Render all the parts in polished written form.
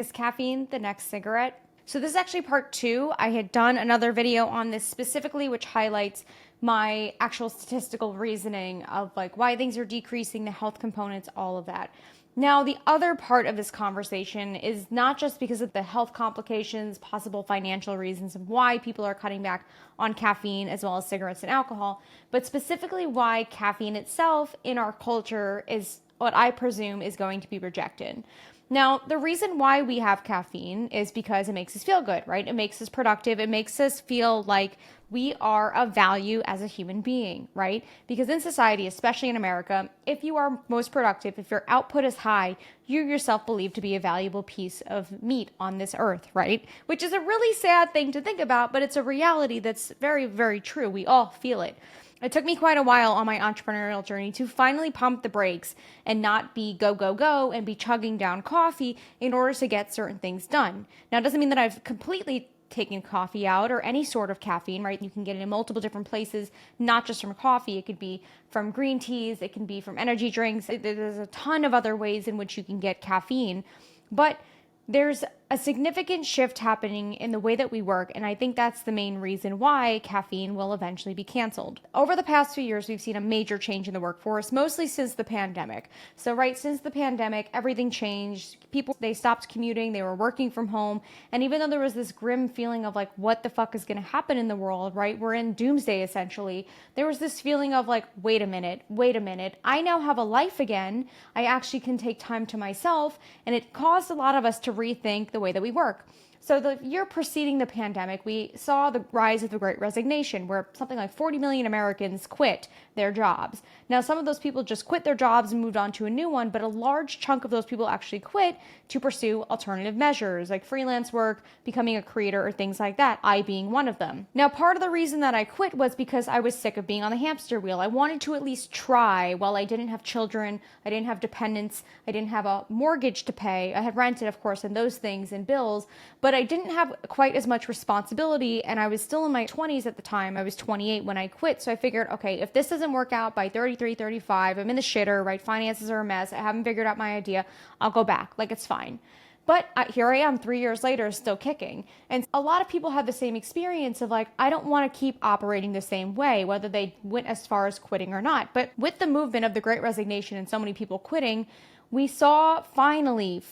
Is caffeine the next cigarette? So this is actually part two. I had done another video on this specifically, which highlights my actual statistical reasoning of like why things are decreasing, the health components, all of that. Now, the other part of this conversation is not just because of the health complications, possible financial reasons of why people are cutting back on caffeine as well as cigarettes and alcohol, but specifically why caffeine itself in our culture is what I presume is going to be rejected. Now, the reason why we have caffeine is because it makes us feel good, right? It makes us productive. It makes us feel like we are of value as a human being, right? Because in society, especially in America, if you are most productive, if your output is high, you yourself believe to be a valuable piece of meat on this earth, right? Which is a really sad thing to think about, but it's a reality that's very, very true. We all feel it. It took me quite a while on my entrepreneurial journey to finally pump the brakes and not be go, go, go and be chugging down coffee in order to get certain things done. Now, it doesn't mean that I've completely taken coffee out or any sort of caffeine, right? You can get it in multiple different places, not just from coffee. It could be from green teas. It can be from energy drinks. There's a ton of other ways in which you can get caffeine. But there's a significant shift happening in the way that we work, and I think that's the main reason why caffeine will eventually be canceled. Over the past few years, we've seen a major change in the workforce, mostly since the pandemic. So right since the pandemic, everything changed. People, they stopped commuting, they were working from home, and even though there was this grim feeling of like, what the fuck is going to happen in the world, right? We're in doomsday essentially. There was this feeling of like, wait a minute, I now have a life again. I actually can take time to myself, and it caused a lot of us to rethink the way that we work. So the year preceding the pandemic, we saw the rise of the Great Resignation, where something like 40 million Americans quit their jobs. Now, some of those people just quit their jobs and moved on to a new one, but a large chunk of those people actually quit to pursue alternative measures like freelance work, becoming a creator, or things like that, I being one of them. Now, part of the reason that I quit was because I was sick of being on the hamster wheel. I wanted to at least try. While I didn't have children, I didn't have dependents, I didn't have a mortgage to pay. I had rented, of course, and those things and bills, but I didn't have quite as much responsibility, and I was still in my 20s at the time. I was 28 when I quit, so I figured, okay, if this doesn't work out by 33, 35, I'm in the shitter, right? Finances are a mess. I haven't figured out my idea. I'll go back. Like, it's fine. But here I am 3 years later, still kicking. And a lot of people have the same experience of like, I don't want to keep operating the same way, whether they went as far as quitting or not. But with the movement of the Great Resignation and so many people quitting, we saw finally,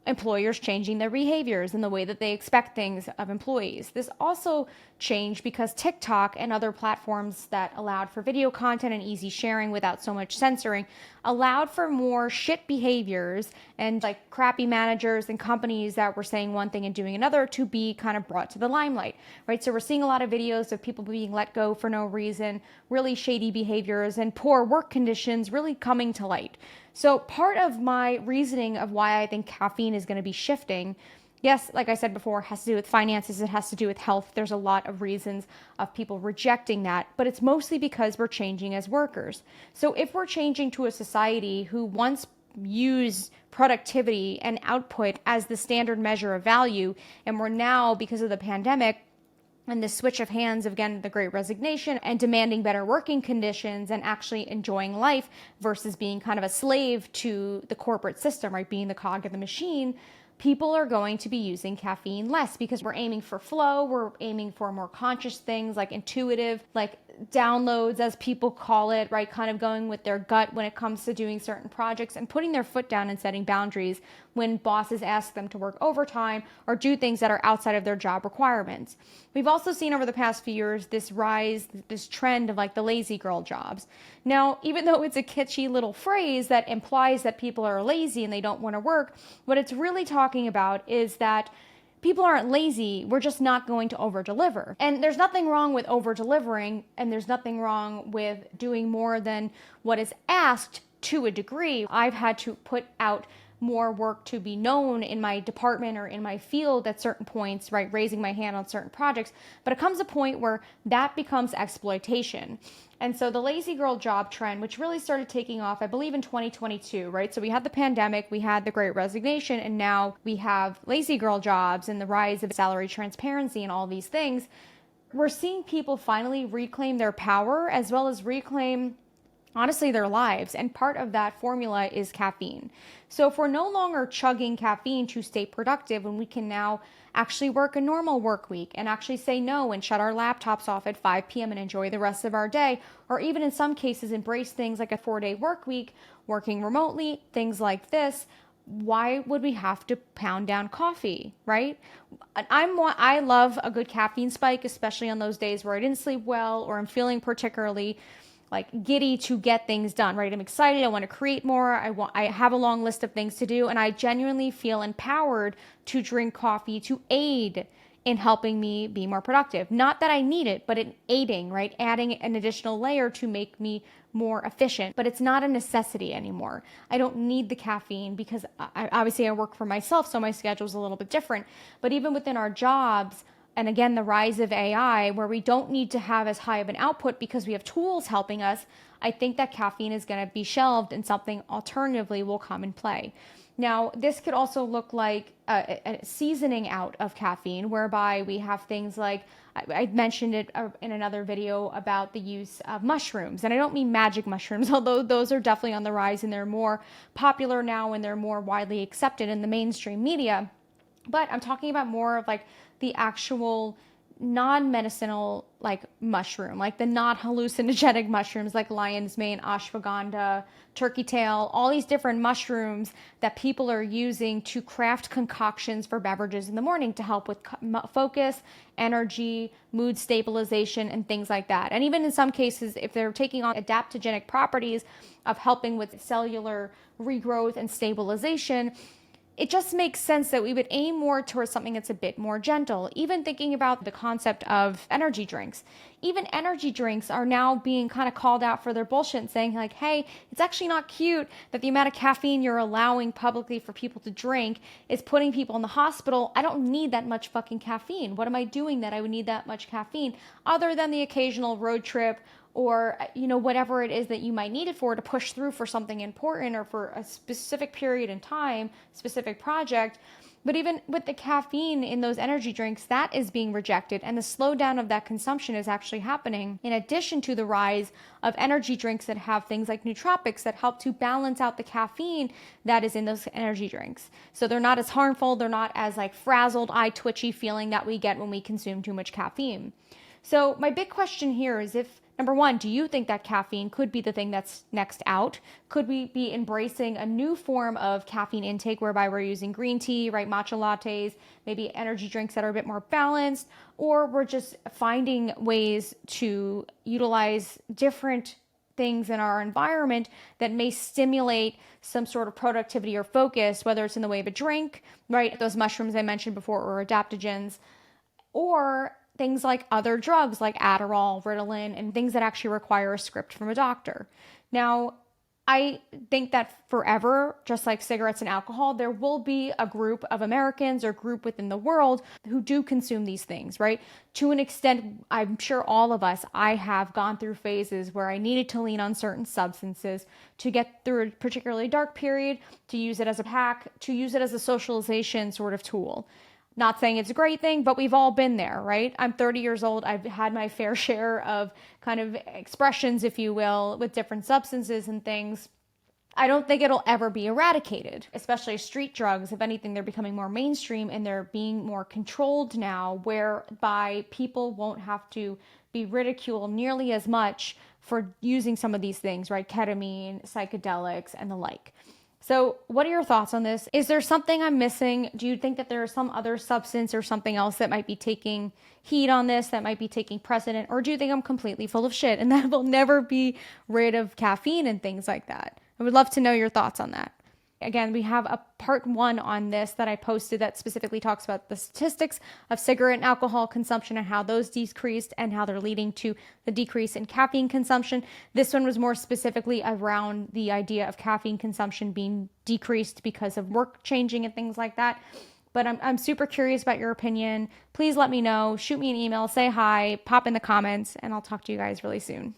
employers changing their behaviors and the way that they expect things of employees. This also changed because TikTok and other platforms that allowed for video content and easy sharing without so much censoring allowed for more shit behaviors and like crappy managers and companies that were saying one thing and doing another to be kind of brought to the limelight, right? So we're seeing a lot of videos of people being let go for no reason, really shady behaviors and poor work conditions really coming to light. So part of my reasoning of why I think caffeine is going to be shifting, yes, like I said before, has to do with finances, it has to do with health. There's a lot of reasons of people rejecting that, but it's mostly because we're changing as workers. So if we're changing to a society who once used productivity and output as the standard measure of value, and we're now, because of the pandemic, and the switch of hands of, again, the Great Resignation and demanding better working conditions and actually enjoying life versus being kind of a slave to the corporate system, right? Being the cog of the machine, people are going to be using caffeine less because we're aiming for flow. We're aiming for more conscious things like intuitive, like downloads, as people call it, right? Kind of going with their gut when it comes to doing certain projects and putting their foot down and setting boundaries when bosses ask them to work overtime or do things that are outside of their job requirements. We've also seen over the past few years this rise, this trend of like the lazy girl jobs. Now, even though it's a kitschy little phrase that implies that people are lazy and they don't want to work, what it's really talking about is that people aren't lazy, we're just not going to over-deliver. And there's nothing wrong with over-delivering, and there's nothing wrong with doing more than what is asked to a degree. I've had to put out more work to be known in my department or in my field at certain points, right? Raising my hand on certain projects. But it comes a point where that becomes exploitation. And so the lazy girl job trend, which really started taking off, I believe in 2022, right? So we had the pandemic, we had the Great Resignation, and now we have lazy girl jobs and the rise of salary transparency and all these things. We're seeing people finally reclaim their power as well as reclaim honestly their lives. And part of that formula is caffeine. So if we're no longer chugging caffeine to stay productive, and we can now actually work a normal work week and actually say no and shut our laptops off at 5 p.m. and enjoy the rest of our day, or even in some cases embrace things like a 4-day work week, working remotely, things like this, why would we have to pound down coffee, right? I love a good caffeine spike, especially on those days where I didn't sleep well or I'm feeling particularly like giddy to get things done, right? I'm excited. I want to create more. I have a long list of things to do, and I genuinely feel empowered to drink coffee to aid in helping me be more productive. Not that I need it, but in aiding, right? Adding an additional layer to make me more efficient, but it's not a necessity anymore. I don't need the caffeine because obviously I work for myself, so my schedule is a little bit different. But even within our jobs, and again, the rise of AI, where we don't need to have as high of an output because we have tools helping us, I think that caffeine is going to be shelved and something alternatively will come in play. Now, this could also look like a seasoning out of caffeine, whereby we have things like, I mentioned it in another video about the use of mushrooms. And I don't mean magic mushrooms, although those are definitely on the rise and they're more popular now and they're more widely accepted in the mainstream media. But I'm talking about more of like the actual non-medicinal like mushroom, like the not hallucinogenic mushrooms like lion's mane, ashwagandha, turkey tail, all these different mushrooms that people are using to craft concoctions for beverages in the morning to help with focus, energy, mood stabilization, and things like that. And even in some cases, if they're taking on adaptogenic properties of helping with cellular regrowth and stabilization, it just makes sense that we would aim more towards something that's a bit more gentle. Even thinking about the concept of energy drinks. Even energy drinks are now being kind of called out for their bullshit and saying like, hey, it's actually not cute that the amount of caffeine you're allowing publicly for people to drink is putting people in the hospital. I don't need that much fucking caffeine. What am I doing that I would need that much caffeine other than the occasional road trip or whatever it is that you might need it for to push through for something important or for a specific period in time, specific project. But even with the caffeine in those energy drinks, that is being rejected, and the slowdown of that consumption is actually happening in addition to the rise of energy drinks that have things like nootropics that help to balance out the caffeine that is in those energy drinks. So they're not as harmful, they're not as like frazzled, eye twitchy feeling that we get when we consume too much caffeine. So my big question here is, if number one, do you think that caffeine could be the thing that's next out? Could we be embracing a new form of caffeine intake whereby we're using green tea, right? Matcha lattes, maybe energy drinks that are a bit more balanced, or we're just finding ways to utilize different things in our environment that may stimulate some sort of productivity or focus, whether it's in the way of a drink, right? Those mushrooms I mentioned before, or adaptogens, or things like other drugs like Adderall, Ritalin, and things that actually require a script from a doctor. Now, I think that forever, just like cigarettes and alcohol, there will be a group of Americans or group within the world who do consume these things, right? To an extent, I'm sure all of us, I have gone through phases where I needed to lean on certain substances to get through a particularly dark period, to use it as a hack, to use it as a socialization sort of tool. Not saying it's a great thing, but we've all been there, right? I'm 30 years old. I've had my fair share of kind of expressions, if you will, with different substances and things. I don't think it'll ever be eradicated, especially street drugs. If anything, they're becoming more mainstream and they're being more controlled now, whereby people won't have to be ridiculed nearly as much for using some of these things, right? Ketamine, psychedelics, and the like. So what are your thoughts on this? Is there something I'm missing? Do you think that there is some other substance or something else that might be taking heat on this, that might be taking precedent? Or do you think I'm completely full of shit and that will never be rid of caffeine and things like that? I would love to know your thoughts on that. Again, we have a part 1 on this that I posted that specifically talks about the statistics of cigarette and alcohol consumption and how those decreased and how they're leading to the decrease in caffeine consumption. This one was more specifically around the idea of caffeine consumption being decreased because of work changing and things like that. But I'm super curious about your opinion. Please let me know. Shoot me an email, say hi, pop in the comments, and I'll talk to you guys really soon.